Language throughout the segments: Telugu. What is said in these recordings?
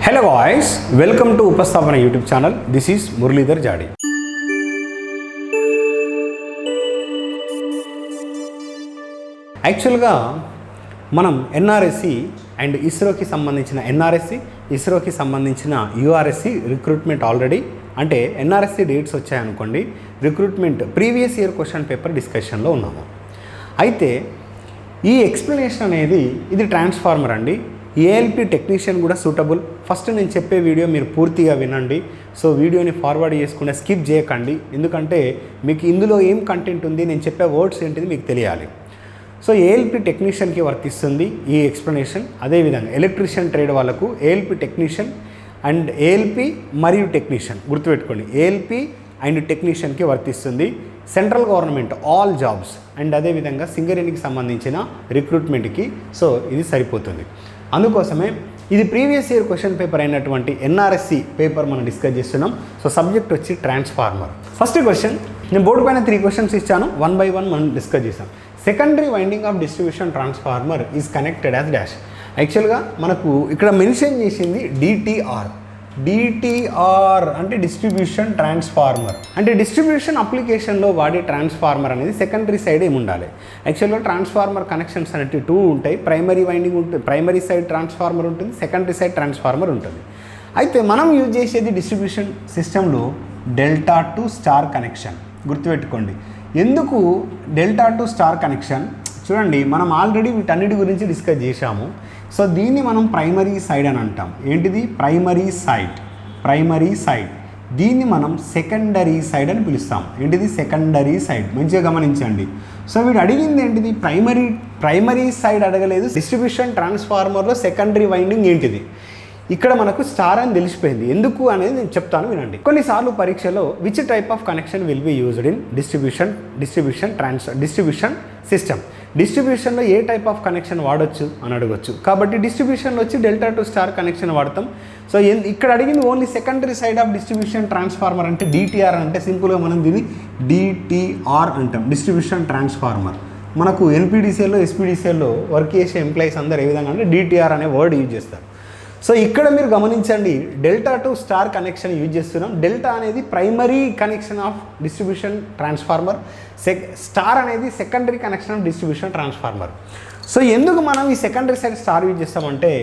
Hello guys, welcome to Upasthavana YouTube channel. This is Muralidhar Jadi. యాక్చువల్గా మనం ఎన్ఆర్ఎస్సి అండ్ ఇస్రోకి సంబంధించిన ఇస్రోకి సంబంధించిన యూఆర్ఎస్సి రిక్రూట్మెంట్ ఆల్రెడీ అంటే ఎన్ఆర్ఎస్సి డేట్స్ వచ్చాయనుకోండి, recruitment previous year question paper డిస్కషన్లో ఉన్నాము. అయితే ఈ ఎక్స్ప్లెనేషన్ అనేది ఇది ట్రాన్స్ఫార్మర్ అండి. ఏఎల్పి టెక్నీషియన్ కూడా సూటబుల్. ఫస్ట్ నేను చెప్పే వీడియో మీరు పూర్తిగా వినండి. సో వీడియోని ఫార్వర్డ్ చేసుకుంటే స్కిప్ చేయకండి, ఎందుకంటే మీకు ఇందులో ఏం కంటెంట్ ఉంది, నేను చెప్పే వర్డ్స్ ఏంటిది మీకు తెలియాలి. సో ఏఎల్పి టెక్నీషియన్కి వర్తిస్తుంది ఈ ఎక్స్ప్లెనేషన్. అదేవిధంగా ఎలక్ట్రీషియన్ ట్రేడ్ వాళ్ళకు ఏఎల్పి టెక్నీషియన్ అండ్ ఏఎల్పి మరియు టెక్నీషియన్ గుర్తుపెట్టుకోండి, ఏఎల్పి అండ్ టెక్నీషియన్కి వర్తిస్తుంది. Central government all jobs and అదేవిధంగా సింగరేణికి సంబంధించిన రిక్రూట్మెంట్కి సో ఇది సరిపోతుంది. అందుకోసమే ఇది ప్రీవియస్ ఇయర్ క్వశ్చన్ పేపర్ అయినటువంటి ఎన్ఆర్ఎస్సి పేపర్ మనం డిస్కస్ చేస్తున్నాం. సో సబ్జెక్ట్ వచ్చి ట్రాన్స్ఫార్మర్. ఫస్ట్ క్వశ్చన్ నేను బోర్డు పైన 3 క్వశ్చన్స్ ఇచ్చాను, 1 by 1 మనం డిస్కస్ చేసాం. Secondary winding of distribution transformer is connected as dash. యాక్చువల్గా మనకు ఇక్కడ మెన్షన్ చేసింది డిటిఆర్ అంటే డిస్ట్రిబ్యూషన్ ట్రాన్స్ఫార్మర్. అంటే డిస్ట్రిబ్యూషన్ అప్లికేషన్లో వాడే ట్రాన్స్ఫార్మర్ అనేది సెకండరీ సైడ్ ఏమి ఉండాలి. యాక్చువల్గా ట్రాన్స్ఫార్మర్ కనెక్షన్స్ అనేవి 2 ఉంటాయి. ప్రైమరీ వైండింగ్ ఉంటుంది, ప్రైమరీ సైడ్ ట్రాన్స్ఫార్మర్ ఉంటుంది, సెకండరీ సైడ్ ట్రాన్స్ఫార్మర్ ఉంటుంది. అయితే మనం యూజ్ చేసేది డిస్ట్రిబ్యూషన్ సిస్టంలో డెల్టా టు స్టార్ కనెక్షన్. గుర్తుపెట్టుకోండి, ఎందుకు డెల్టా టు స్టార్ కనెక్షన్? చూడండి, మనం ఆల్రెడీ వీటన్నిటి గురించి డిస్కస్ చేశాము. సో దీన్ని మనం ప్రైమరీ సైడ్ అని అంటాం. ఏంటిది? Primary side. దీన్ని మనం సెకండరీ సైడ్ అని పిలుస్తాం. ఏంటిది? Secondary side. మంచిగా గమనించండి. సో వీడు అడిగింది ఏంటిది? ప్రైమరీ సైడ్ అడగలేదు. డిస్ట్రిబ్యూషన్ ట్రాన్స్ఫార్మర్లో సెకండరీ వైండింగ్ ఏంటిది? ఇక్కడ మనకు స్టార్ అని తెలిసిపోయింది. ఎందుకు అనేది నేను చెప్తాను, వినండి. కొన్నిసార్లు పరీక్షలో which type of connection will be used in distribution system. డిస్ట్రిబ్యూషన్లో ఏ టైప్ ఆఫ్ కనెక్షన్ వాడొచ్చు అని అడగొచ్చు. కాబట్టి డిస్ట్రిబ్యూషన్లో వచ్చి డెల్టా టు స్టార్ కనెక్షన్ వాడతాం. సో ఇక్కడ అడిగింది only secondary side of distribution transformer అంటే డిటిఆర్ అంటే సింపుల్గా మనం దీన్ని డిటిఆర్ అంటాం, డిస్ట్రిబ్యూషన్ ట్రాన్స్ఫార్మర్. మనకు ఎన్పిడిసిఎల్లో ఎస్పీడిసిఎల్లో వర్క్ చేసే ఎంప్లాయీస్ అందరూ ఏ విధంగా అంటే డిటిఆర్ అనే వర్డ్ యూజ్ చేస్తారు. సో ఇక్కడ మీరు గమనించండి, delta to star connection use చేస్తున్నాం. డెల్టా అనేది primary connection of distribution transformer, star అనేది secondary connection of distribution transformer. So ఎందుకు మనం ఈ సెకండరీ సైడ్ స్టార్ యూజ్ చేస్తామంటే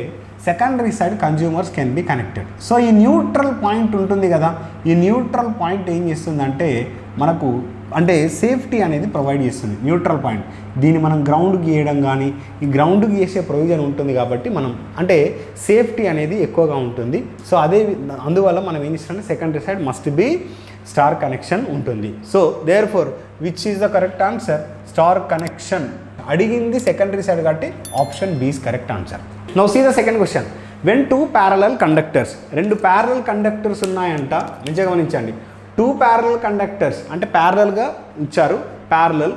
secondary side consumers can be connected. So ఈ న్యూట్రల్ పాయింట్ ఉంటుంది కదా, ఈ న్యూట్రల్ పాయింట్ ఏం చేస్తుందంటే మనకు అంటే సేఫ్టీ అనేది ప్రొవైడ్ చేస్తుంది. న్యూట్రల్ పాయింట్ దీన్ని మనం గ్రౌండ్కి గీయడం కానీ ఈ గ్రౌండ్కి చేసే ప్రొవిజన్ ఉంటుంది కాబట్టి మనం అంటే సేఫ్టీ అనేది ఎక్కువగా ఉంటుంది. సో అందువల్ల మనం ఏం చేస్తామంటే secondary side must be star connection ఉంటుంది. So therefore which is the correct answer? Star connection. అడిగింది సెకండరీ సైడ్ కాబట్టి option B is correct answer. Now see the second question. When 2 parallel conductors, 2 parallel conductors ఉన్నాయంట. మంచిగా గమనించండి, 2 ప్యారలల్ కండక్టర్స్ అంటే ప్యారలల్గా ఇచ్చారు, parallel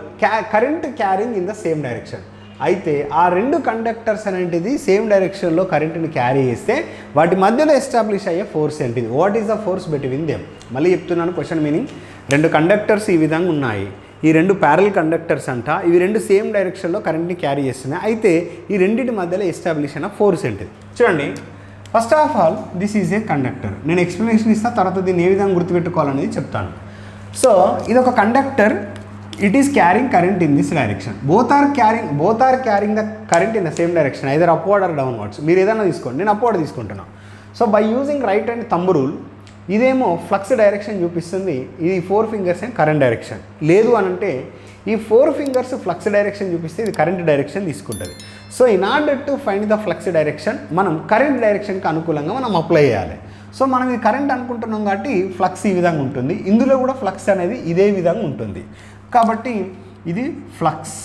current carrying in the same direction. అయితే ఆ 2 కండక్టర్స్ అనేటిది సేమ్ డైరెక్షన్లో కరెంట్ని క్యారీ చేస్తే వాటి మధ్యలో ఎస్టాబ్లిష్ అయ్యే ఫోర్స్ ఏంటిది? What is the force between them? మళ్ళీ చెప్తున్నాను క్వశ్చన్ మీనింగ్. 2 కండక్టర్స్ ఈ విధంగా ఉన్నాయి, ఈ 2 ప్యారలల్ కండక్టర్స్ అంట. ఇవి 2 సేమ్ డైరెక్షన్లో కరెంట్ని క్యారీ చేస్తున్నాయి. అయితే ఈ రెండింటి మధ్యలో ఎస్టాబ్లిష్ అయిన ఫోర్స్ ఏంటిది? చూడండి, first of all this is a conductor. నేను ఎక్స్ప్లెనేషన్ ఇస్తాను, తర్వాత దీన్ని ఏ విధంగా గుర్తుపెట్టుకోవాలనేది చెప్తాను. సో ఇది ఒక conductor, it is carrying current in this direction. Both are carrying the current in the same direction, either upward or downwards. మీరు ఏదైనా తీసుకోండి, నేను అప్వర్డ్ తీసుకుంటున్నాను. So by using right and thumb rule, ఇదేమో ఫ్లక్స్ డైరెక్షన్ చూపిస్తుంది, ఇది 4 ఫింగర్స్ ఏం కరెంట్ డైరెక్షన్. లేదు అని అంటే ఈ 4 ఫింగర్స్ ఫ్లక్స్ డైరెక్షన్ చూపిస్తే ఇది కరెంట్ డైరెక్షన్ తీసుకుంటుంది. So in order to find the flux direction మనం కరెంట్ డైరెక్షన్కి అనుకూలంగా మనం అప్లై చేయాలి. సో మనం ఇది కరెంట్ అనుకుంటున్నాం కాబట్టి ఫ్లక్స్ ఈ విధంగా ఉంటుంది, ఇందులో కూడా ఫ్లక్స్ అనేది ఇదే విధంగా ఉంటుంది. కాబట్టి ఇది ఫ్లక్స్,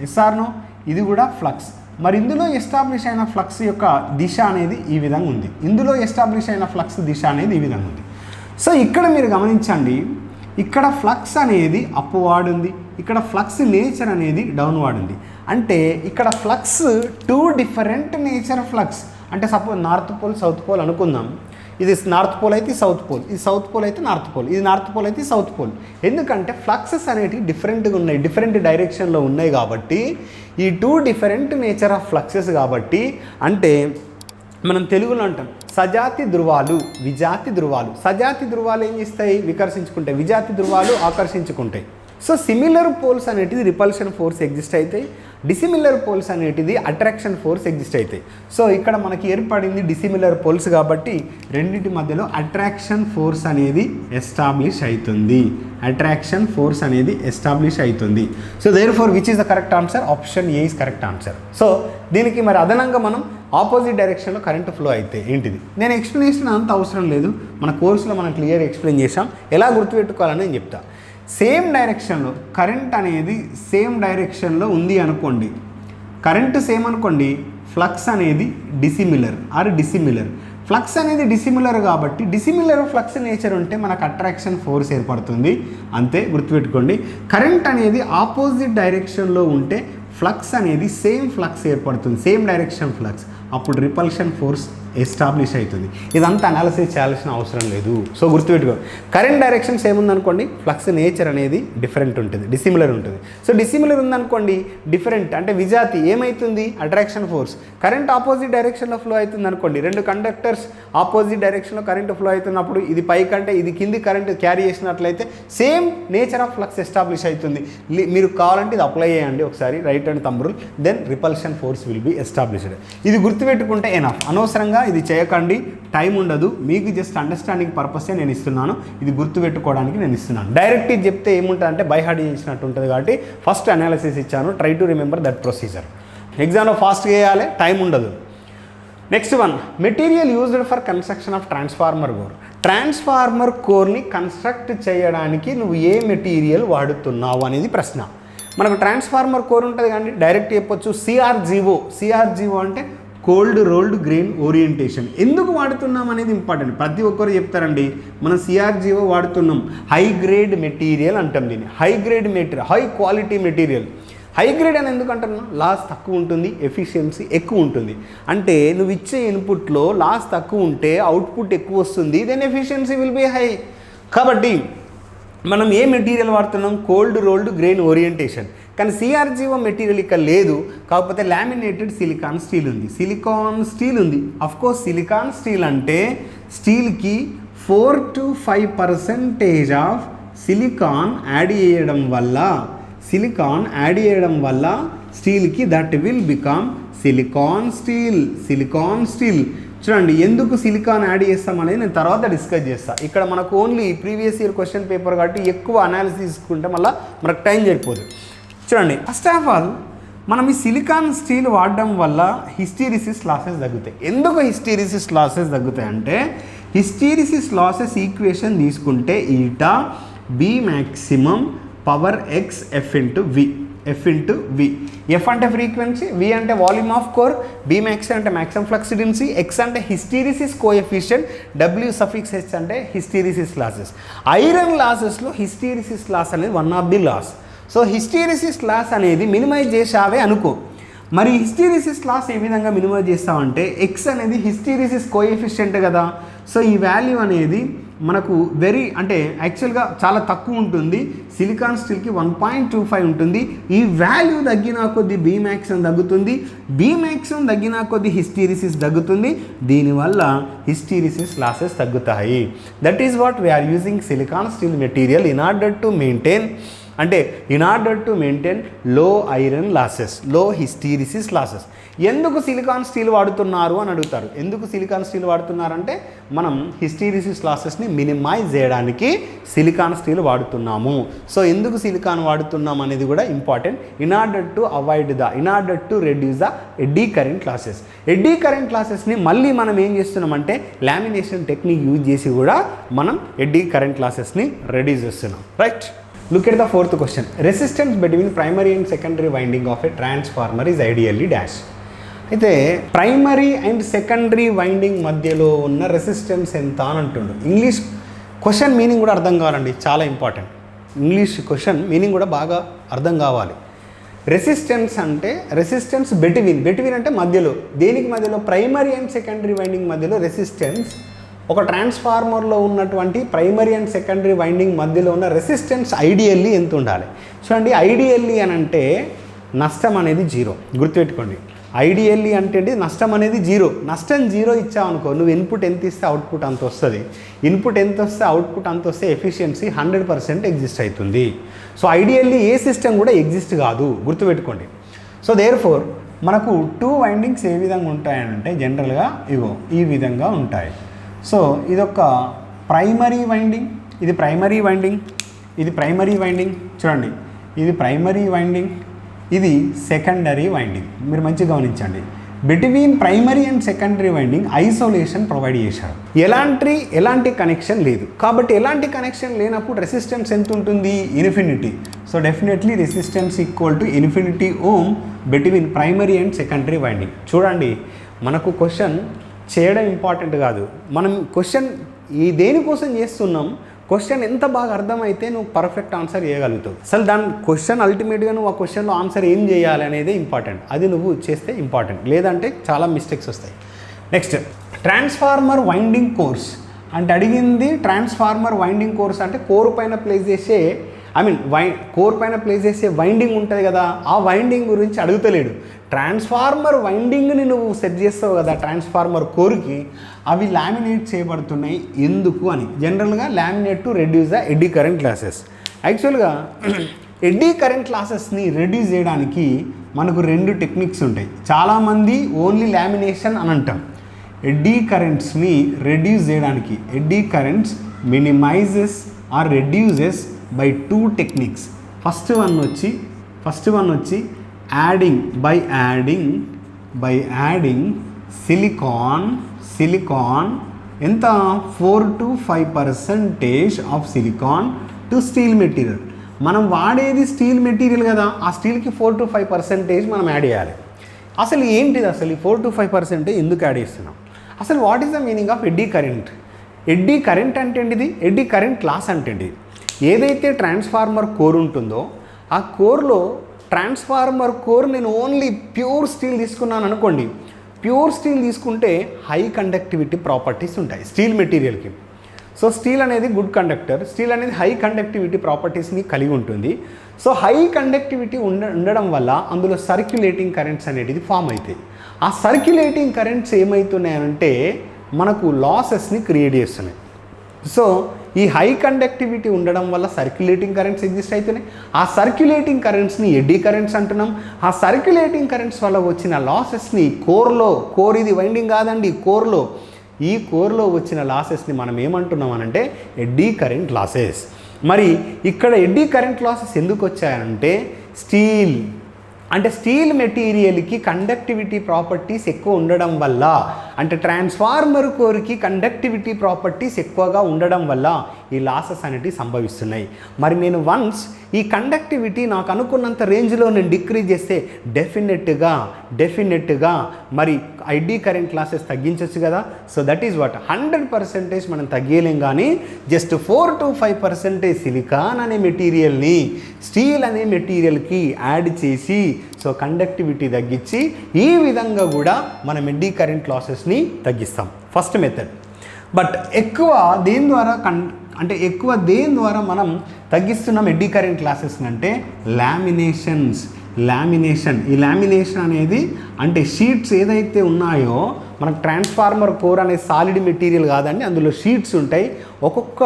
ఎస్ఆర్నో ఇది కూడా ఫ్లక్స్. మరి ఇందులో ఎస్టాబ్లిష్ అయిన ఫ్లక్స్ యొక్క దిశ అనేది ఈ విధంగా ఉంది, ఇందులో ఎస్టాబ్లిష్ అయిన ఫ్లక్స్ దిశ అనేది ఈ విధంగా ఉంది. సో ఇక్కడ మీరు గమనించండి, ఇక్కడ ఫ్లక్స్ అనేది అప్వార్డ్ ఉంది, ఇక్కడ ఫ్లక్స్ నేచర్ అనేది డౌన్వార్డ్ ఉంది. అంటే ఇక్కడ ఫ్లక్స్ 2 డిఫరెంట్ నేచర్ ఫ్లక్స్. అంటే suppose north pole south pole అనుకుందాం. ఇది నార్త్ పోల్ అయితే సౌత్ పోల్, ఇది సౌత్ పోల్ అయితే నార్త్ పోల్, ఇది నార్త్ పోల్ అయితే సౌత్ పోల్. ఎందుకంటే ఫ్లక్సెస్ అనేటివి డిఫరెంట్గా ఉన్నాయి, డిఫరెంట్ డైరెక్షన్లో ఉన్నాయి కాబట్టి ఈ 2 డిఫరెంట్ నేచర్ ఆఫ్ ఫ్లక్సెస్ కాబట్టి అంటే మనం తెలుగులో అంటాం సజాతి ధృవాలు, విజాతి ధృవాలు. సజాతి ధృవాలు ఏం చేస్తాయి? వికర్షించుకుంటాయి. విజాతి ధృవాలు ఆకర్షించుకుంటాయి. సో సిమిలర్ పోల్స్ అనేటిది రిపల్షన్ ఫోర్స్ ఎగ్జిస్ట్ అవుతాయి. డిసిమిలర్ పోల్స్ అనేటిది అట్రాక్షన్ ఫోర్స్ ఎగ్జిస్ట్ అవుతాయి. సో ఇక్కడ మనకి ఏర్పడింది డిసిమిలర్ పోల్స్ కాబట్టి రెండింటి మధ్యలో అట్రాక్షన్ ఫోర్స్ అనేది ఎస్టాబ్లిష్ అవుతుంది. అట్రాక్షన్ ఫోర్స్ అనేది ఎస్టాబ్లిష్ అవుతుంది. So therefore which is the correct answer? Option A is correct answer. So దీనికి మరి అదనంగా మనం ఆపోజిట్ డైరెక్షన్లో కరెంట్ ఫ్లో అయితే ఏంటిది? నేను ఎక్స్ప్లెనేషన్ అంత అవసరం లేదు, మన కోర్సులో మనం క్లియర్ ఎక్స్ప్లెయిన్ చేసాం. ఎలా గుర్తుపెట్టుకోవాలని నేను చెప్తా. సేమ్ డైరెక్షన్లో కరెంట్ అనేది సేమ్ డైరెక్షన్లో ఉంది అనుకోండి, కరెంటు సేమ్ అనుకోండి, ఫ్లక్స్ అనేది డిసిమిలర్ ఆర్ డిసిమిలర్. ఫ్లక్స్ అనేది డిసిమిలర్ కాబట్టి డిసిమిలర్ ఫ్లక్స్ నేచర్ ఉంటే మనకు అట్రాక్షన్ ఫోర్స్ ఏర్పడుతుంది. అంతే, గుర్తుపెట్టుకోండి. కరెంట్ అనేది ఆపోజిట్ డైరెక్షన్లో ఉంటే ఫ్లక్స్ అనేది సేమ్ ఫ్లక్స్ ఏర్పడుతుంది, సేమ్ డైరెక్షన్ ఫ్లక్స్. అప్పుడు రిపల్షన్ ఫోర్స్ ఎస్టాబ్లిష్ అవుతుంది. ఇదంతా అనాలిసిస్ చేయాల్సిన అవసరం లేదు. సో గుర్తుపెట్టుకో, కరెంట్ డైరెక్షన్ సేమ్ ఉందనుకోండి, ఫ్లక్స్ నేచర్ అనేది డిఫరెంట్ ఉంటుంది, డిసిమిలర్ ఉంటుంది. సో డిసిమిలర్ ఉందనుకోండి, డిఫరెంట్ అంటే విజాతి ఏమవుతుంది? Attraction force. కరెంట్ ఆపోజిట్ డైరెక్షన్లో ఫ్లో అవుతుంది అనుకోండి, రెండు కండక్టర్స్ ఆపోజిట్ డైరెక్షన్లో కరెంట్ ఫ్లో అవుతున్నప్పుడు ఇది పై కంటే ఇది కింది కరెంట్ క్యారీ చేసినట్లయితే same nature of flux establish అవుతుంది. మీరు కావాలంటే ఇది అప్లై చేయండి ఒకసారి, right and thumb rule, then repulsion force will be established. ఇది గుర్తుపెట్టుకుంటే ఎనఫ్. అనవసరంగా ఇది చేయకండి, టైం ఉండదు. మీకు జస్ట్ అండర్స్టాండింగ్ పర్పసే నేను ఇస్తున్నాను, ఇది గుర్తుపెట్టుకోవడానికి నేను ఇస్తున్నాను. డైరెక్ట్ ఇది చెప్తే ఏముంటుంది అంటే బై హార్ట్ చేసినట్టు ఉంటుంది. కాబట్టి ఫస్ట్ అనాలిసిస్ ఇచ్చాను, try to remember that procedure. ఎగ్జామ్లో ఫాస్ట్గా చేయాలి, టైం ఉండదు. Next one, material used for construction of transformer core. Transformer కోర్ని కన్స్ట్రక్ట్ చేయడానికి నువ్వు ఏ మెటీరియల్ వాడుతున్నావు అనేది ప్రశ్న. మనకు ట్రాన్స్ఫార్మర్ కోర్ ఉంటుంది కానీ డైరెక్ట్ చెప్పొచ్చు సిఆర్జీఓ. సిఆర్జీఓ అంటే కోల్డ్ రోల్డ్ గ్రెయిన్ ఓరియంటేషన్. ఎందుకు వాడుతున్నాం అనేది ఇంపార్టెంట్. ప్రతి ఒక్కరు చెప్తారండి మనం సిఆర్జీఓ వాడుతున్నాం, హై గ్రేడ్ మెటీరియల్ అంటాం దీన్ని. High grade material, high quality material. High grade అని ఎందుకు అంటున్నాం? లాస్ తక్కువ ఉంటుంది, ఎఫిషియన్సీ ఎక్కువ ఉంటుంది. అంటే నువ్వు ఇచ్చే ఇన్పుట్లో లాస్ తక్కువ ఉంటే అవుట్పుట్ ఎక్కువ వస్తుంది, then efficiency will be high. కాబట్టి మనం ఏ మెటీరియల్ వాడుతున్నాం? Cold rolled grain orientation. కానీ సిఆర్జీఓ మెటీరియల్ ఇక్కడ లేదు, కాకపోతే లామినేటెడ్ సిలికాన్ స్టీల్ ఉంది. సిలికాన్ స్టీల్ ఉంది. అఫ్కోర్స్ సిలికాన్ స్టీల్ అంటే స్టీల్కి 4 to 5% ఆఫ్ సిలికాన్ యాడ్ చేయడం వల్ల స్టీల్కి that will become silicon steel. Silicon steel చూడండి, ఎందుకు సిలికాన్ యాడ్ చేస్తామనేది నేను తర్వాత డిస్కస్ చేస్తాను. ఇక్కడ మనకు only previous year question paper కాబట్టి ఎక్కువ అనాలిసిస్ తీసుకుంటే మళ్ళీ మనకు టైం సరిపోదు. చూడండి, ఫస్ట్ ఆఫ్ ఆల్ మనం ఈ సిలికాన్ స్టీల్ వాడడం వల్ల హిస్టీరిసిస్ లాసెస్ తగ్గుతాయి. ఎందుకు హిస్టీరిసిస్ లాసెస్ తగ్గుతాయి అంటే, హిస్టీరిసిస్ లాసెస్ ఈక్వేషన్ తీసుకుంటే eta B maximum power x f into v. F అంటే ఫ్రీక్వెన్సీ, వి అంటే volume of core, B max అంటే మ్యాక్సిమం ఫ్లక్స్ డెన్సిటీ, ఎక్స్ అంటే hysteresis coefficient, W suffix H అంటే హిస్టీరిసిస్ లాసెస్. ఐరన్ లాసెస్లో హిస్టీరిసిస్ లాస్ అనేది one of the loss. So hysteresis loss అనేది మినిమైజ్ చేసావే అనుకో. మరి హిస్టీరిసిస్ లాస్ ఏ విధంగా మినిమైజ్ చేస్తామంటే, ఎక్స్ అనేది హిస్టీరిసిస్ కోఎఫిషియంట్ కదా. సో ఈ వాల్యూ అనేది మనకు అంటే యాక్చువల్గా చాలా తక్కువ ఉంటుంది. సిలికాన్ స్టీల్కి 1.25 ఉంటుంది. ఈ వాల్యూ తగ్గిన కొద్ది బీ మ్యాక్సిమం తగ్గుతుంది, బీ మ్యాక్సిమం తగ్గిన కొద్ది హిస్టీరిసిస్ తగ్గుతుంది. దీనివల్ల హిస్టీరిసిస్ లాసెస్ తగ్గుతాయి. That is what we are using silicon steel material in order to maintain low iron losses, low hysteresis losses. ఎందుకు సిలికాన్ స్టీల్ వాడుతున్నారు అని అడుగుతారు. ఎందుకు సిలికాన్ స్టీల్ వాడుతున్నారంటే, మనం హిస్టీరిసిస్ లాసెస్ని మినిమైజ్ చేయడానికి సిలికాన్ స్టీల్ వాడుతున్నాము. సో ఎందుకు సిలికాన్ వాడుతున్నాం అనేది కూడా important. In order to reduce the eddy current losses. Eddy current లాసెస్ని మళ్ళీ మనం ఏం చేస్తున్నామంటే లామినేషన్ టెక్నిక్ యూజ్ చేసి కూడా మనం ఎడ్డీ కరెంట్ లాసెస్ని రెడ్యూస్ చేస్తున్నాం. Right, look at the fourth question. Resistance between primary and secondary winding of a transformer is ideally dash. అయితే ప్రైమరీ అండ్ సెకండరీ వైండింగ్ మధ్యలో ఉన్న రెసిస్టెన్స్ ఎంత అని అంటుండు. ఇంగ్లీష్ క్వశ్చన్ మీనింగ్ కూడా అర్థం కావాలండి, చాలా ఇంపార్టెంట్. ఇంగ్లీష్ క్వశ్చన్ మీనింగ్ కూడా బాగా అర్థం కావాలి. రెసిస్టెన్స్ అంటే రెసిస్టెన్స్ బిట్వీన్ అంటే మధ్యలో. దేనికి మధ్యలో? ప్రైమరీ అండ్ సెకండరీ వైండింగ్ మధ్యలో రెసిస్టెన్స్. ఒక ట్రాన్స్ఫార్మర్లో ఉన్నటువంటి ప్రైమరీ అండ్ సెకండరీ వైండింగ్ మధ్యలో ఉన్న రెసిస్టెన్స్ ఐడియల్లీ ఎంత ఉండాలి? చూడండి, ఐడియల్లీ అని అంటే నష్టం అనేది 0. గుర్తుపెట్టుకోండి, ఐడియల్లీ అంటే నష్టం అనేది జీరో. నష్టం జీరో ఇచ్చావనుకో, నువ్వు ఇన్పుట్ ఎంత ఇస్తే అవుట్పుట్ అంత వస్తుంది. ఇన్పుట్ ఎంత వస్తే అవుట్పుట్ అంత వస్తే ఎఫిషియన్సీ 100% ఎగ్జిస్ట్ అవుతుంది. సో ఐడియల్లీ ఏ సిస్టమ్ కూడా ఎగ్జిస్ట్ కాదు, గుర్తుపెట్టుకోండి. సో దేర్ఫోర్ మనకు 2 వైండింగ్స్ ఏ విధంగా ఉంటాయంటే జనరల్గా ఇగో ఈ విధంగా ఉంటాయి. సో ఇదొక ప్రైమరీ వైండింగ్, ఇది ప్రైమరీ వైండింగ్, ఇది ప్రైమరీ వైండింగ్, చూడండి ఇది ప్రైమరీ వైండింగ్, ఇది సెకండరీ వైండింగ్. మీరు మంచిగా గమనించండి, between primary and secondary winding isolation provide చేశారు. ఎలాంటి కనెక్షన్ లేదు. కాబట్టి ఎలాంటి కనెక్షన్ లేనప్పుడు రెసిస్టెన్స్ ఎంత ఉంటుంది? Infinity. So definitely resistance equal to infinity ohm between primary and secondary winding. చూడండి, మనకు క్వశ్చన్ చేయడం ఇంపార్టెంట్ కాదు, మనం క్వశ్చన్ ఈ దేనికోసం చేస్తున్నాం, క్వశ్చన్ ఎంత బాగా అర్థమైతే నువ్వు పర్ఫెక్ట్ ఆన్సర్ చేయగలుగుతావు. అసలు దాని క్వశ్చన్ అల్టిమేట్గా నువ్వు ఆ క్వశ్చన్లో ఆన్సర్ ఏం చేయాలి అనేది ఇంపార్టెంట్, అది నువ్వు చేస్తే ఇంపార్టెంట్, లేదంటే చాలా మిస్టేక్స్ వస్తాయి. నెక్స్ట్ ట్రాన్స్ఫార్మర్ వైండింగ్ కోర్స్ అంటే అడిగింది. ట్రాన్స్ఫార్మర్ వైండింగ్ కోర్స్ అంటే కోర్ పైన ప్లేస్ చేసే కోర్ పైన ప్లేస్ చేసే వైండింగ్ ఉంటుంది కదా, ఆ వైండింగ్ గురించి అడుగుతలేడు. ట్రాన్స్ఫార్మర్ వైండింగ్ని నువ్వు సెట్ చేస్తావు కదా ట్రాన్స్ఫార్మర్ కోర్కి, అవి లామినేట్ చేయబడుతున్నాయి ఎందుకు అని. జనరల్గా laminate to reduce the eddy current losses. యాక్చువల్గా ఎడ్డీ కరెంట్ లాసెస్ని రెడ్యూస్ చేయడానికి మనకు 2 టెక్నిక్స్ ఉంటాయి. చాలామంది ఓన్లీ లామినేషన్ అని అంటాం. ఎడ్డీ కరెంట్స్ని రెడ్యూస్ చేయడానికి eddy currents minimises or reduces by 2 techniques. First one వచ్చి బై యాడింగ్ సిలికాన్ ఎంత 4 to 5% of silicon to steel material. మనం వాడేది స్టీల్ మెటీరియల్ కదా, ఆ స్టీల్కి 4 to 5% మనం యాడ్ చేయాలి. అసలు ఏంటిది అసలు ఈ 4 to 5% ఎందుకు యాడ్ చేస్తున్నాం? అసలు what is the meaning of eddy current? Eddy current అంటే ఏంటిది? ఎడ్డీ కరెంట్ లాస్ అంటే ఏంటిది? ఏదైతే ట్రాన్స్ఫార్మర్ కోర్ ఉంటుందో ఆ కోర్లో ట్రాన్స్ఫార్మర్ కోర్ నేను ఓన్లీ ప్యూర్ స్టీల్ తీసుకున్నాను అనుకోండి, ప్యూర్ స్టీల్ తీసుకుంటే హై కండక్టివిటీ ప్రాపర్టీస్ ఉంటాయి స్టీల్ మెటీరియల్కి. సో స్టీల్ అనేది గుడ్ కండక్టర్, స్టీల్ అనేది హై కండక్టివిటీ ప్రాపర్టీస్ని కలిగి ఉంటుంది. సో హై కండక్టివిటీ ఉండడం వల్ల అందులో సర్క్యులేటింగ్ కరెంట్స్ అనేటిది ఫామ్ అవుతాయి. ఆ సర్క్యులేటింగ్ కరెంట్స్ ఏమవుతున్నాయంటే మనకు లాసెస్ని క్రియేట్ చేస్తున్నాయి. సో ఈ హై కండక్టివిటీ ఉండడం వల్ల సర్క్యులేటింగ్ కరెంట్స్ ఎగ్జిస్ట్ అవుతున్నాయి. ఆ సర్క్యులేటింగ్ కరెంట్స్ని ఎడ్డీ కరెంట్స్ అంటున్నాం. ఆ సర్క్యులేటింగ్ కరెంట్స్ వల్ల వచ్చిన లాసెస్ని కోర్ ఇది వైండింగ్ కాదండి, ఈ కోర్లో వచ్చిన లాసెస్ని మనం ఏమంటున్నాం అనంటే ఎడ్డీ కరెంట్ లాసెస్. మరి ఇక్కడ ఎడ్డీ కరెంట్ లాసెస్ ఎందుకు వచ్చాయంటే స్టీల్ మెటీరియల్కి కండక్టివిటీ ప్రాపర్టీస్ ఎక్కువ ఉండడం వల్ల, అంటే ట్రాన్స్ఫార్మర్ కోర్కి కండక్టివిటీ ప్రాపర్టీస్ ఎక్కువగా ఉండడం వల్ల ఈ లాసెస్ అనేటివి సంభవిస్తున్నాయి. మరి నేను వన్స్ ఈ కండక్టివిటీ నాకు అనుకున్నంత రేంజ్లో నేను డిక్రీజ్ చేస్తే డెఫినెట్గా మరి ఎడ్డీ కరెంట్ లాసెస్ తగ్గించవచ్చు కదా. సో దట్ ఈజ్ వాట్ 100% మనం తగ్గలేం, కానీ జస్ట్ 4 to 5% సిలికాన్ అనే మెటీరియల్ని స్టీల్ అనే మెటీరియల్కి యాడ్ చేసి సో కండక్టివిటీ తగ్గించి ఈ విధంగా కూడా మనం ఎడ్డీ కరెంట్ లాసెస్ని తగ్గిస్తాం. First method. బట్ ఎక్కువ దేని ద్వారా మనం తగ్గిస్తున్నాం ఎడ్డీ కరెంట్ లాసెస్ని అంటే లామినేషన్. ఈ లామినేషన్ అనేది అంటే షీట్స్ ఏదైతే ఉన్నాయో, మనకు ట్రాన్స్ఫార్మర్ కోర్ అనేది సాలిడ్ మెటీరియల్ కాదండి, అందులో షీట్స్ ఉంటాయి. ఒక్కొక్క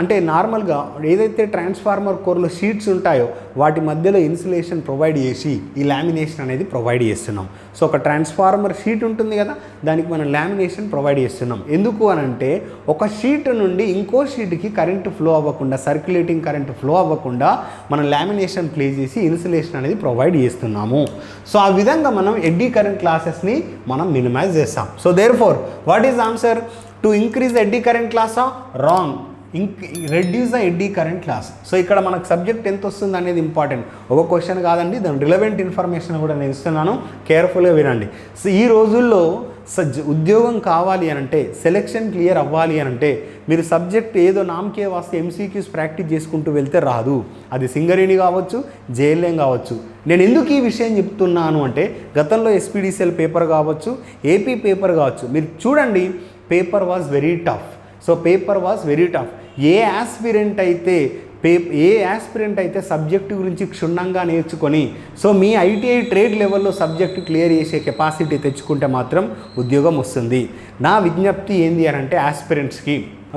అంటే నార్మల్గా ఏదైతే ట్రాన్స్ఫార్మర్ కోర్లో షీట్స్ ఉంటాయో వాటి మధ్యలో ఇన్సులేషన్ ప్రొవైడ్ చేసి ఈ లామినేషన్ అనేది ప్రొవైడ్ చేస్తున్నాం. సో ఒక ట్రాన్స్ఫార్మర్ షీట్ ఉంటుంది కదా, దానికి మనం లామినేషన్ ప్రొవైడ్ చేస్తున్నాం. ఎందుకు అనంటే ఒక షీట్ నుండి ఇంకో షీట్కి కరెంటు ఫ్లో అవ్వకుండా, సర్క్యులేటింగ్ కరెంటు ఫ్లో అవ్వకుండా మనం లామినేషన్ ప్లే చేసి ఇన్సులేషన్ అనేది ప్రొవైడ్ చేస్తున్నాము. సో ఆ విధంగా మనం ఎడ్డీ కరెంట్ లాసెస్ని మనం మినిమైజ్ చేస్తాం. So therefore what is answer? To increase the eddy current లాసా? Wrong. Reduce the eddy current loss. So ఇక్కడ మనకు సబ్జెక్ట్ ఎంత వస్తుంది అనేది ఇంపార్టెంట్. ఒక క్వశ్చన్ కాదండి, దాని రిలవెంట్ ఇన్ఫర్మేషన్ కూడా నేను ఇస్తున్నాను, కేర్ఫుల్గా వినండి. సో ఈ రోజుల్లో ఉద్యోగం కావాలి అనంటే, సెలెక్షన్ క్లియర్ అవ్వాలి అనంటే మీరు సబ్జెక్ట్ ఏదో నామకే వాస్తే MCQs ప్రాక్టీస్ చేసుకుంటూ వెళ్తే రాదు. అది సింగరేణి కావచ్చు, JLM కావచ్చు. నేను ఎందుకు ఈ విషయం చెప్తున్నాను అంటే గతంలో SPDCL పేపర్ కావచ్చు, AP పేపర్ కావచ్చు, మీరు చూడండి paper was very tough. So paper was very tough. A aspirant అయితే ఏ యాస్పిరెంట్ అయితే సబ్జెక్టు గురించి క్షుణ్ణంగా నేర్చుకొని సో మీ ఐటీఐ ట్రేడ్ లెవెల్లో సబ్జెక్టు క్లియర్ చేసే కెపాసిటీ తెచ్చుకుంటే మాత్రం ఉద్యోగం వస్తుంది. నా విజ్ఞప్తి ఏంది అని అంటే యాస్పిరెంట్స్కి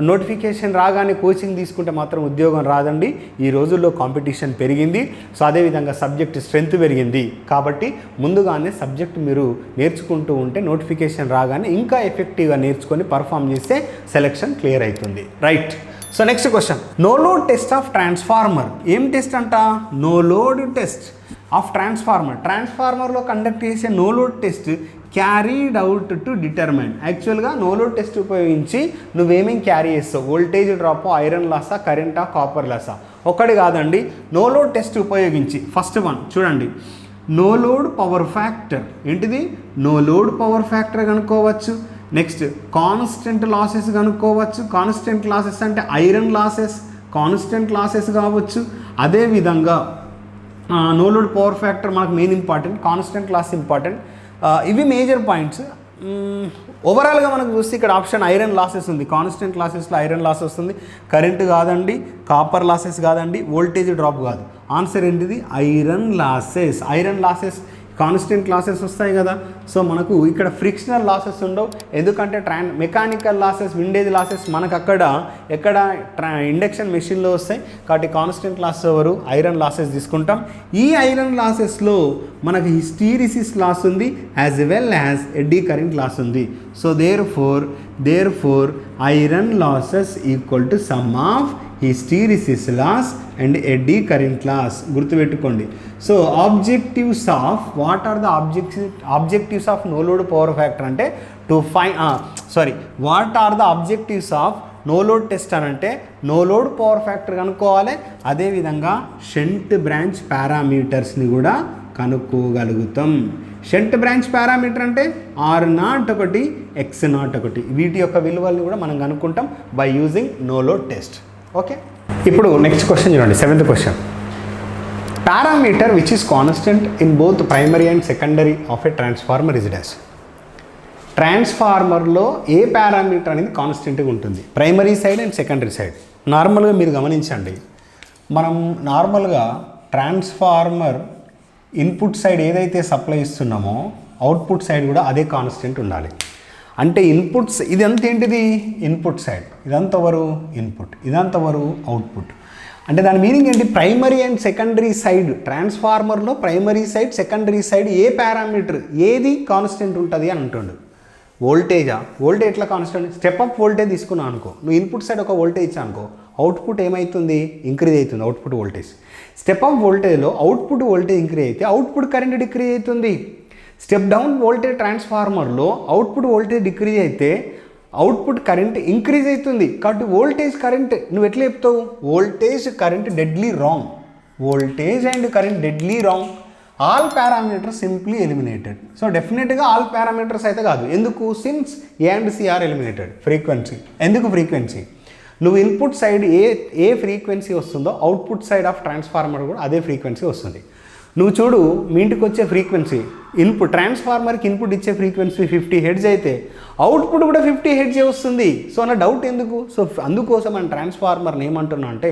నోటిఫికేషన్ రాగానే కోచింగ్ తీసుకుంటే మాత్రం ఉద్యోగం రాదండి. ఈ రోజుల్లో కాంపిటీషన్ పెరిగింది. సో అదేవిధంగా సబ్జెక్ట్ స్ట్రెంత్ పెరిగింది. కాబట్టి ముందుగానే సబ్జెక్ట్ మీరు నేర్చుకుంటూ ఉంటే నోటిఫికేషన్ రాగానే ఇంకా ఎఫెక్టివ్గా నేర్చుకొని పర్ఫామ్ చేస్తే సెలెక్షన్ క్లియర్ అవుతుంది. Right. So next question, no load test of transformer. ఏం టెస్ట్ అంట? No load test of transformer. ట్రాన్స్ఫార్మర్లో కండక్ట్ చేసే no load test carried out to determine. యాక్చువల్గా నో లోడ్ టెస్ట్ ఉపయోగించి నువ్వేమేం క్యారీ చేస్తావు? వోల్టేజ్ డ్రాప్, ఐరన్ లాసా, కరెంటా, కాపర్ లాసా? ఒకటి కాదండి, నో లోడ్ టెస్ట్ ఉపయోగించి ఫస్ట్ వన్ చూడండి, నో లోడ్ పవర్ ఫ్యాక్టర్. ఏంటిది? నో లోడ్ పవర్ ఫ్యాక్టర్ కనుక్కోవచ్చు. నెక్స్ట్ కాన్స్టెంట్ లాసెస్ కనుక్కోవచ్చు. కాన్స్టెంట్ లాసెస్ అంటే ఐరన్ లాసెస్ కాన్స్టెంట్ లాసెస్ కావచ్చు. అదేవిధంగా నో లోడ్ పవర్ ఫ్యాక్టర్ మనకు main important, constant loss important. ఇవి మేజర్ పాయింట్స్. ఓవరాల్గా మనకు చూస్తే ఇక్కడ ఆప్షన్ ఐరన్ లాసెస్ ఉంది. కాన్స్టెంట్ లాసెస్లో ఐరన్ లాస్ వస్తుంది. కరెంటు కాదండి, కాపర్ లాసెస్ కాదండి, వోల్టేజ్ డ్రాప్ కాదు. ఆన్సర్ ఏంటిది? Iron losses. Iron losses constant losses వస్తాయి కదా. సో మనకు ఇక్కడ ఫ్రిక్షనల్ లాసెస్ ఉండవు. ఎందుకంటే మెకానికల్ లాసెస్, విండేజ్ లాసెస్ మనకు ఎక్కడ ఇండక్షన్ మెషిన్లో వస్తాయి. కాబట్టి కాన్స్టెంట్ లాస్ ఎవరు? ఐరన్ లాసెస్ తీసుకుంటాం. ఈ ఐరన్ లాసెస్లో మనకు హిస్టీరిసిస్ లాస్ ఉంది, as well as eddy current loss ఉంది. So therefore iron losses equal to sum of hysteresis loss and eddy current loss. గుర్తుపెట్టుకోండి. So objectives of what are the objectives of no load power factor అంటే what are the objectives of no load test అని అంటే నో లోడ్ పవర్ ఫ్యాక్టర్ కనుక్కోవాలి. అదేవిధంగా షంట్ బ్రాంచ్ పారామీటర్స్ని కూడా కనుక్కోగలుగుతాం. షంట్ బ్రాంచ్ పారామీటర్ అంటే R0 ఒకటి, X0 ఒకటి. వీటి యొక్క విలువల్ని కూడా మనం కనుక్కుంటాం by using no load test. Okay. ఇప్పుడు నెక్స్ట్ క్వశ్చన్ చూడండి, 7th question. Parameter which is constant in both primary and secondary of a transformer is dash. ట్రాన్స్ఫార్మర్లో ఏ పారామీటర్ అనేది కాన్స్టెంట్గా ఉంటుంది? Primary side and secondary side. నార్మల్గా మీరు గమనించండి, మనం నార్మల్గా ట్రాన్స్ఫార్మర్ ఇన్పుట్ సైడ్ ఏదైతే సప్లై ఇస్తున్నామో అవుట్పుట్ సైడ్ కూడా అదే కాన్స్టెంట్ ఉండాలి. అంటే ఇన్పుట్స్ ఇదంతా ఏంటిది? Input side. ఇదంతా ఎవరు? ఇన్పుట్. ఇదంతా ఎవరు? అవుట్పుట్. అంటే దాని మీనింగ్ ఏంటి? ప్రైమరీ అండ్ సెకండరీ సైడ్, ట్రాన్స్ఫార్మర్లో ప్రైమరీ సైడ్, సెకండరీ సైడ్ ఏ పారామీటర్ ఏది కాన్స్టెంట్ ఉంటుంది అని అంటుండు. వోల్టేజా? వోల్టేజ్ ఎట్లా కాన్స్టెంట్? స్టెప్ అప్ వోల్టేజ్ తీసుకున్నావు అనుకో, నువ్వు ఇన్పుట్ సైడ్ ఒక వోల్టేజ్ ఇచ్చా అనుకో, అవుట్పుట్ ఏమవుతుంది? ఇంక్రీజ్ అవుతుంది అవుట్పుట్ వోల్టేజ్. స్టెప్ అప్ వోల్టేజ్లో అవుట్పుట్ వోల్టేజ్ ఇంక్రీజ్ అయితే అవుట్పుట్ కరెంట్ డిక్రీజ్ అవుతుంది. స్టెప్ డౌన్ వోల్టేజ్ ట్రాన్స్ఫార్మర్లో అవుట్పుట్ వోల్టేజ్ డిక్రీజ్ అయితే అవుట్పుట్ కరెంట్ ఇంక్రీజ్ అవుతుంది. కాబట్టి వోల్టేజ్ కరెంట్ నువ్వు ఎట్లా చెప్తావు? Voltage current deadly wrong. Voltage and current deadly wrong. All parameters simply eliminated. So డెఫినెట్గా ఆల్ పారామీటర్స్ అయితే కాదు. ఎందుకు? Since A and C are eliminated. Frequency. ఎందుకు ఫ్రీక్వెన్సీ? నువ్వు ఇన్పుట్ సైడ్ ఏ ఫ్రీక్వెన్సీ వస్తుందో అవుట్పుట్ సైడ్ ఆఫ్ ట్రాన్స్ఫార్మర్ కూడా అదే ఫ్రీక్వెన్సీ వస్తుంది. నువ్వు చూడు, మీ ఇంటికి వచ్చే ఫ్రీక్వెన్సీ ఇన్పుట్ ట్రాన్స్ఫార్మర్కి ఇన్పుట్ ఇచ్చే ఫ్రీక్వెన్సీ 50 హెర్ట్జ్ అయితే అవుట్పుట్ కూడా 50 హెర్ట్జ్ వస్తుంది. సో నా డౌట్ ఎందుకు? సో అందుకోసం మన ట్రాన్స్ఫార్మర్ని ఏమంటున్నా అంటే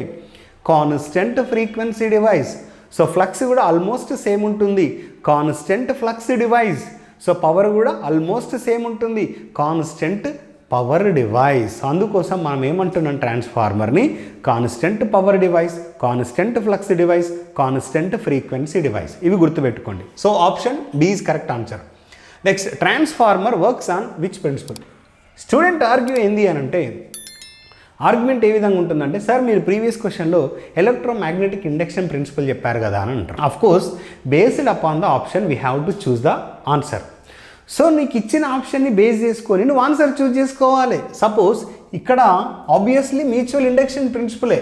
constant frequency device. So flux కూడా ఆల్మోస్ట్ సేమ్ ఉంటుంది. Constant flux device. So power కూడా ఆల్మోస్ట్ సేమ్ ఉంటుంది. Constant power device. అందుకోసం మనం ఏమంటున్నాం? ట్రాన్స్ఫార్మర్ని constant power device, constant flux device, constant frequency device. ఇవి గుర్తుపెట్టుకోండి. So option B is correct answer. Next, transformer works on which principle? Student argue ఏంది అని అంటే ఆర్గ్యుమెంట్ ఏ విధంగా ఉంటుందంటే, సార్ మీరు ప్రీవియస్ క్వశ్చన్లో ఎలక్ట్రోమాగ్నెటిక్ ఇండక్షన్ ప్రిన్సిపల్ చెప్పారు కదా అని అంటారు. Of course based upon the option we have to choose the answer. So నీకు ఇచ్చిన ఆప్షన్ని బేస్ చేసుకొని నువ్వు ఆన్సర్ చూస్ చేసుకోవాలి. సపోజ్ ఇక్కడ ఆబ్వియస్లీ మ్యూచువల్ ఇండక్షన్ ప్రిన్సిపలే.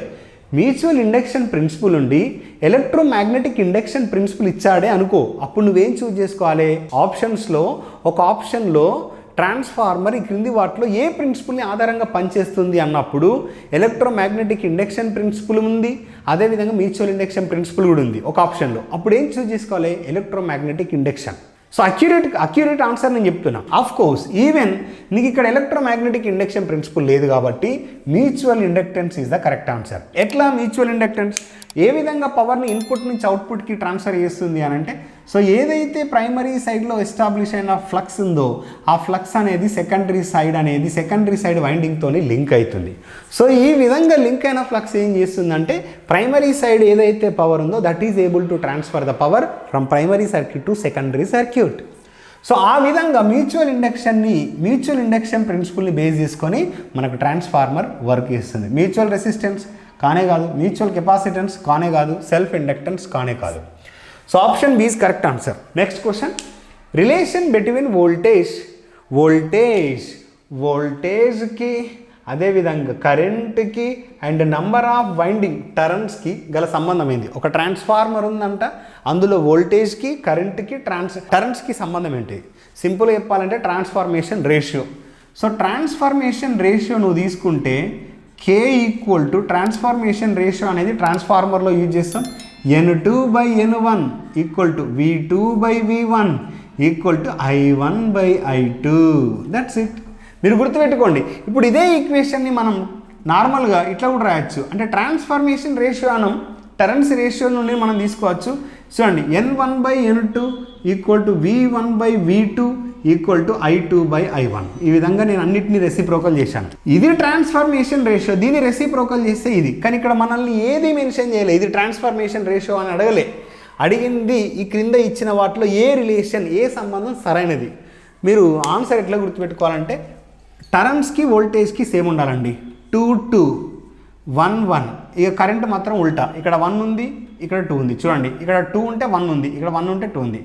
మ్యూచువల్ ఇండక్షన్ ప్రిన్సిపల్ ఉండి ఎలక్ట్రోమాగ్నెటిక్ ఇండక్షన్ ప్రిన్సిపల్ ఇచ్చాడే అనుకో, అప్పుడు నువ్వేం చూస్ చేసుకోవాలి? ఆప్షన్స్లో ఒక ఆప్షన్లో ట్రాన్స్ఫార్మర్ ఈ క్రింది వాటిలో ఏ ప్రిన్సిపల్ని ఆధారంగా పనిచేస్తుంది అన్నప్పుడు ఎలక్ట్రోమాగ్నెటిక్ ఇండక్షన్ ప్రిన్సిపల్ ఉంది, అదేవిధంగా మ్యూచువల్ ఇండక్షన్ ప్రిన్సిపల్ కూడా ఉంది ఒక ఆప్షన్లో. అప్పుడు ఏం చూస్ చేసుకోవాలి? Electromagnetic induction. So accurate answer నేను చెప్తున్నా. ఆఫ్ కోర్స్ ఈవెన్ నీకు ఇక్కడ ఎలక్ట్రోమాగ్నెటిక్ ఇండక్షన్ ప్రిన్సిపల్ లేదు కాబట్టి mutual inductance is the correct answer. ఎట్లా మ్యూచువల్ ఇండక్టెన్స్ ఏ విధంగా పవర్ని ఇన్పుట్ నుంచి అవుట్పుట్కి ట్రాన్స్ఫర్ చేస్తుంది అని అంటే, సో ఏదైతే ప్రైమరీ సైడ్లో ఎస్టాబ్లిష్ అయిన ఫ్లక్స్ ఉందో ఆ ఫ్లక్స్ అనేది సెకండరీ సైడ్ వైండింగ్తో లింక్ అవుతుంది. సో ఈ విధంగా లింక్ అయిన ఫ్లక్స్ ఏం చేస్తుందంటే ప్రైమరీ సైడ్ ఏదైతే పవర్ ఉందో that is able to transfer the power from primary circuit to secondary circuit. So ఆ విధంగా మ్యూచువల్ ఇండక్షన్ ప్రిన్సిపల్ని బేస్ చేసుకొని మనకు ట్రాన్స్ఫార్మర్ వర్క్ చేస్తుంది. మ్యూచువల్ రెసిస్టెన్స్ కానే కాదు, మ్యూచువల్ కెపాసిటెన్స్ కానే కాదు, సెల్ఫ్ ఇండక్టెన్స్ కానే కాదు. So option B is correct answer. Next question, relation between వోల్టేజ్కి అదేవిధంగా కరెంట్కి అండ్ నంబర్ ఆఫ్ వైండింగ్ టర్న్స్కి గల సంబంధం ఏంటి? ఒక ట్రాన్స్ఫార్మర్ ఉందంట, అందులో వోల్టేజ్కి కరెంట్కి టర్న్స్కి సంబంధం ఏంటి? సింపుల్గా చెప్పాలంటే transformation ratio. So transformation ratio నువ్వు తీసుకుంటే K equal to transformation ratio అనేది ట్రాన్స్ఫార్మర్లో యూజ్ చేస్తాం. N2/N1 equal to V2/V1 equal to I1/I2. That's it. మీరు గుర్తుపెట్టుకోండి. ఇప్పుడు ఇదే ఈక్వేషన్ని మనం నార్మల్గా ఇట్లా కూడా రాయొచ్చు. అంటే ట్రాన్స్ఫార్మేషన్ రేషియో అనం టర్న్స్ రేషియో నుండి మనం తీసుకోవచ్చు. చూడండి, N1/N2 equal to V1/V2 equal to I2/I1. ఈ విధంగా నేను అన్నిటినీ రెసిప్రోకల్ చేశాను. ఇది ట్రాన్స్ఫార్మేషన్ రేషియో, దీన్ని రెసిప్రోకల్ చేస్తే ఇది. కానీ ఇక్కడ మనల్ని ఏది మెన్షన్ చేయలేదు, ఇది ట్రాన్స్ఫార్మేషన్ రేషియో అని అడిగింది ఈ క్రింద ఇచ్చిన వాటిలో ఏ రిలేషన్, ఏ సంబంధం సరైనది. మీరు ఆన్సర్ ఎట్లా గుర్తుపెట్టుకోవాలంటే టర్న్స్కి వోల్టేజ్కి సేమ్ ఉండాలండి. 2 1 1. ఇక కరెంట్ మాత్రం ఉల్టా, ఇక్కడ 1 ఉంది, ఇక్కడ 2 ఉంది. చూడండి, ఇక్కడ 2 ఉంటే 1 ఉంది, ఇక్కడ 1 ఉంటే 2 ఉంది.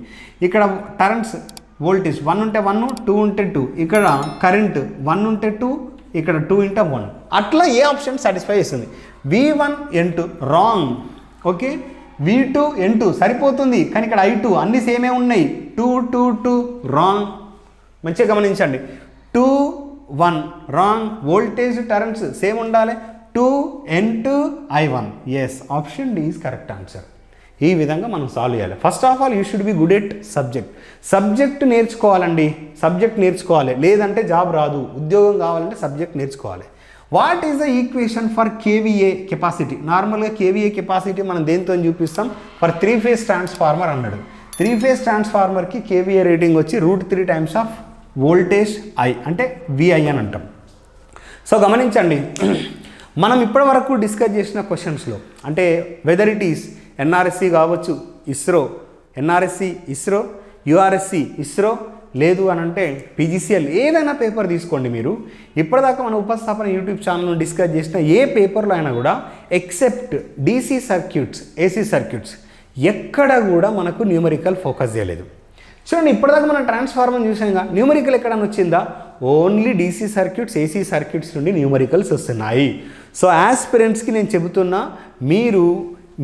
ఇక్కడ టర్న్స్ వోల్టేజ్ 1 ఉంటే 1, 2 ఉంటే 2. ఇక్కడ కరెంట్ 1 ఉంటే 2, ఇక్కడ 2 ఉంటే 1. అట్లా ఏ ఆప్షన్ సాటిస్ఫై చేస్తుంది? V1/N2 wrong. ఓకే, V2/N2 సరిపోతుంది, కానీ ఇక్కడ I2 అన్ని సేమే ఉన్నాయి. 2 2 2 రాంగ్. మంచిగా గమనించండి. 2 1 రాంగ్. వోల్టేజ్ టర్న్స్ సేమ్ ఉండాలి. 2 N2 I1. Yes, option D is correct answer. ఈ విధంగా మనం సాల్వ్ చేయాలి. First of all you should be good at subject నేర్చుకోవాలండి. సబ్జెక్ట్ నేర్చుకోవాలి, లేదంటే జాబ్ రాదు. ఉద్యోగం కావాలంటే సబ్జెక్ట్ నేర్చుకోవాలి. What is the equation for KVA capacity? నార్మల్గా KVA కెపాసిటీ మనం దేంతో చూపిస్తాం? ఫర్ 3 phase ట్రాన్స్ఫార్మర్ అన్నాడు. 3 phase ట్రాన్స్ఫార్మర్కి KVA రేటింగ్ వచ్చి √3 times ఆఫ్ వోల్టేజ్ I అంటే VI అని అంటాం. సో గమనించండి, మనం ఇప్పటి వరకు డిస్కస్ చేసిన క్వశ్చన్స్లో అంటే వెదర్ ఇట్ ఈస్ NRSC కావచ్చు, ఇస్రో, NRSC ఇస్రో, URSC ఇస్రో, లేదు అని అంటే PGCL, ఏదైనా పేపర్ తీసుకోండి. మీరు ఇప్పటిదాకా మన ఉపస్థాపన యూట్యూబ్ ఛానల్ను డిస్కస్ చేసిన ఏ పేపర్లో అయినా కూడా except DC circuits, AC circuits ఎక్కడ కూడా మనకు న్యూమరికల్ ఫోకస్ చేయలేదు. చూడండి, ఇప్పటిదాకా మనం ట్రాన్స్ఫార్మర్ చూసాంగా, న్యూమరికల్ ఎక్కడైనా వచ్చిందా? Only DC circuits, AC circuits నుండి న్యూమరికల్స్ వస్తున్నాయి. సో ఆస్పిరెంట్స్కి నేను చెబుతున్నా,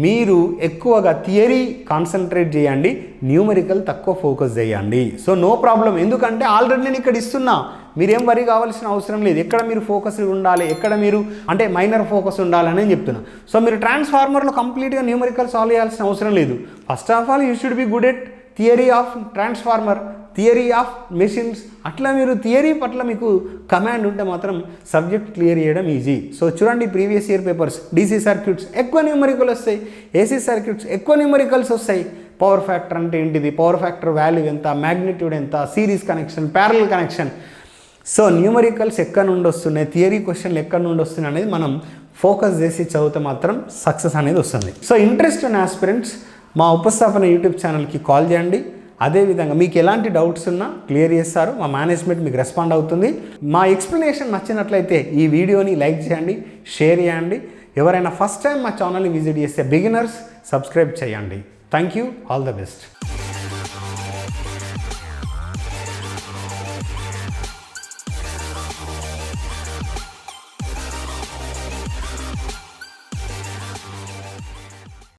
మీరు ఎక్కువగా థియరీ కాన్సన్ట్రేట్ చేయండి, న్యూమరికల్ తక్కువ ఫోకస్ చేయండి. సో నో ప్రాబ్లం, ఎందుకంటే ఆల్రెడీ నేను ఇక్కడ ఇస్తున్నా, మీరేం వరి కావాల్సిన అవసరం లేదు. ఎక్కడ మీరు ఫోకస్ ఉండాలి, ఎక్కడ మీరు అంటే మైనర్ ఫోకస్ ఉండాలని చెప్తున్నా. సో మీరు ట్రాన్స్ఫార్మర్లో కంప్లీట్గా న్యూమరికల్ సాల్వ్ చేయాల్సిన అవసరం లేదు. First of all you should be good at theory of transformer, theory of machines. అట్లా మీరు థియరీ పట్ల మీకు కమాండ్ ఉంటే మాత్రం సబ్జెక్ట్ క్లియర్ చేయడం ఈజీ. సో చూడండి, previous year papers DC circuits ఎక్కువ న్యూమరికల్ వస్తాయి, AC సర్క్యూట్స్ ఎక్కువ న్యూమరికల్స్ వస్తాయి. పవర్ ఫ్యాక్టర్ అంటే ఏంటిది, పవర్ ఫ్యాక్టర్ వాల్యూ ఎంత, మ్యాగ్నిట్యూడ్ ఎంత, series connection, parallel connection. So numericals ఎక్కడ నుండి వస్తున్నాయి, థియరీ క్వశ్చన్లు ఎక్కడ నుండి వస్తున్నాయి అనేది మనం ఫోకస్ చేసి చదివితే మాత్రం సక్సెస్ అనేది వస్తుంది. సో ఇంట్రెస్ట్ ఉన్న ఆస్పిరెంట్స్ మా ఉపస్థాపన యూట్యూబ్ ఛానల్కి కాల్ చేయండి. అదేవిధంగా మీకు ఎలాంటి డౌట్స్ ఉన్నా క్లియర్ చేస్తారు, మా మేనేజ్మెంట్ మీకు రెస్పాండ్ అవుతుంది. మా ఎక్స్ప్లెనేషన్ నచ్చినట్లయితే ఈ వీడియోని లైక్ చేయండి, షేర్ చేయండి. ఎవరైనా ఫస్ట్ టైం మా ఛానల్ని విజిట్ చేస్తే బిగినర్స్ సబ్స్క్రైబ్ చేయండి. Thank you, all the best.